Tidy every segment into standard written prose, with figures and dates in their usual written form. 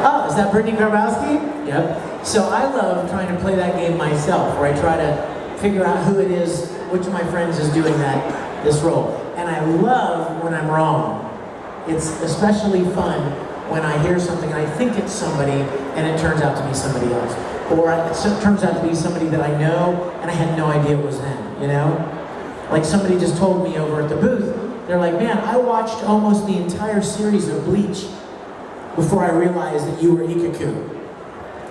Oh, is that Brittany Grabowski? Yep. So I love trying to play that game myself, where I try to figure out who it is, which of my friends is doing this role. And I love when I'm wrong. It's especially fun when I hear something and I think it's somebody and it turns out to be somebody else. Or it turns out to be somebody that I know and I had no idea it was them, you know? Like somebody just told me over at the booth, they're like, man, I watched almost the entire series of Bleach before I realized that you were Ikaku.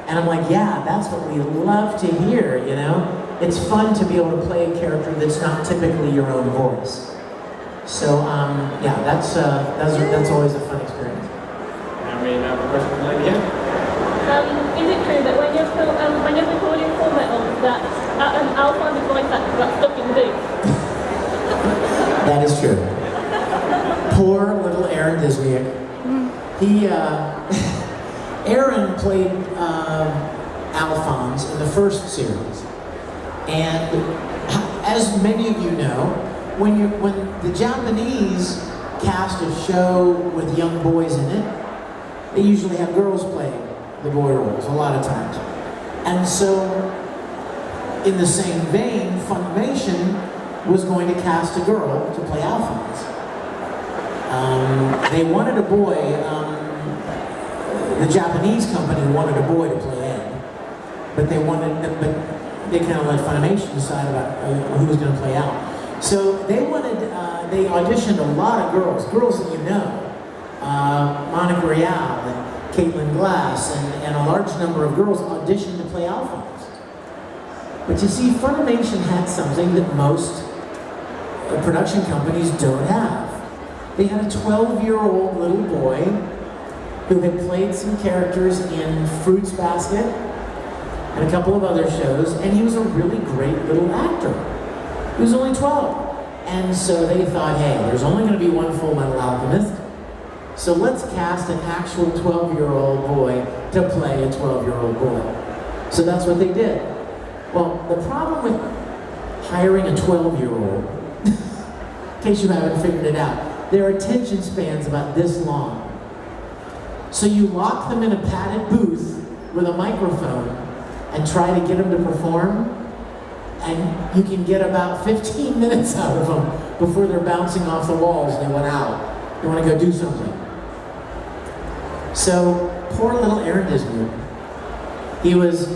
And I'm like, yeah, that's what we love to hear, you know? It's fun to be able to play a character that's not typically your own voice. So, yeah, that's always a fun experience. And we have a question from Lady here. Is it true that when you're recording Full Metal, that an Alphonse voice actor got stuck in the booth? That is true. Poor little Aaron Disney. He, Aaron played Alphonse in the first series. And as many of you know, when the Japanese cast a show with young boys in it, they usually have girls playing the boy roles a lot of times. And so, in the same vein, Funimation was going to cast a girl to play Alphonse. They wanted a boy, the Japanese company wanted a boy to play Ed, but they kind of let Funimation decide about who was going to play Al. So they auditioned a lot of girls that you know, Monica Rial and Caitlin Glass, and a large number of girls auditioned to play Alphonse. But you see, Funimation had something that most production companies don't have. They had a 12-year-old little boy who had played some characters in Fruits Basket and a couple of other shows, and he was a really great little actor. He was only 12. And so they thought, hey, there's only going to be one Full Metal Alchemist, so let's cast an actual 12-year-old boy to play a 12-year-old boy. So that's what they did. Well, the problem with hiring a 12-year-old, in case you haven't figured it out, their attention span's about this long. So you lock them in a padded booth with a microphone and try to get them to perform, and you can get about 15 minutes out of them before they're bouncing off the walls and they went out. They want to go do something. So, poor little Aaron Disney, he was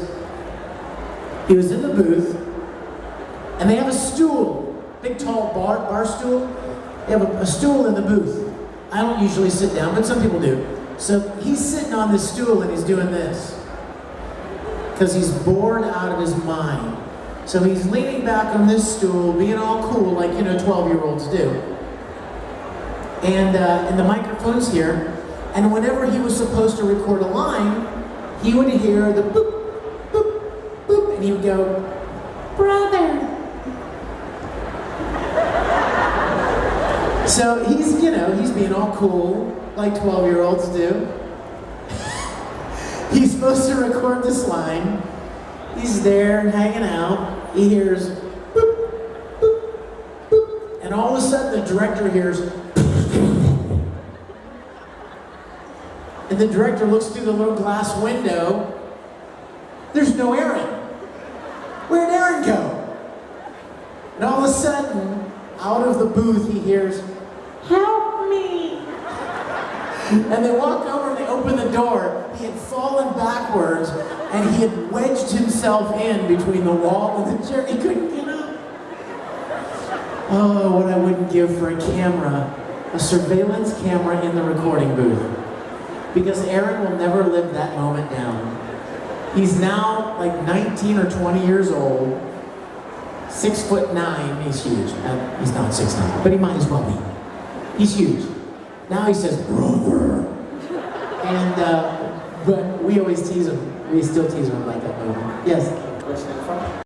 in the booth, and they have a stool, big tall bar stool. They have a stool in the booth. I don't usually sit down, but some people do. So he's sitting on this stool and he's doing this, because he's bored out of his mind. So he's leaning back on this stool, being all cool, like, you know, 12-year-olds do. And the microphone's here, and whenever he was supposed to record a line, he would hear the boop, boop, boop, and he would go, brother. So he's, you know, he's being all cool, like 12-year-olds do. He's supposed to record this line. He's there hanging out. He hears boop, boop, boop, and all of a sudden the director hears and the director looks through the little glass window. There's no Aaron. Where'd Aaron go? And all of a sudden, out of the booth, he hears, help me! And they walk over and they open the door. He had fallen backwards and he had wedged himself in between the wall and the chair. He couldn't get up. Oh, what I wouldn't give for a camera, a surveillance camera in the recording booth. Because Aaron will never live that moment down. He's now like 19 or 20 years old, 6'9". He's huge. He's not 6'9", but he might as well be. He's huge. Now he says, brother. And, but we always tease him. We still tease him about that moment. Yes? Question in front.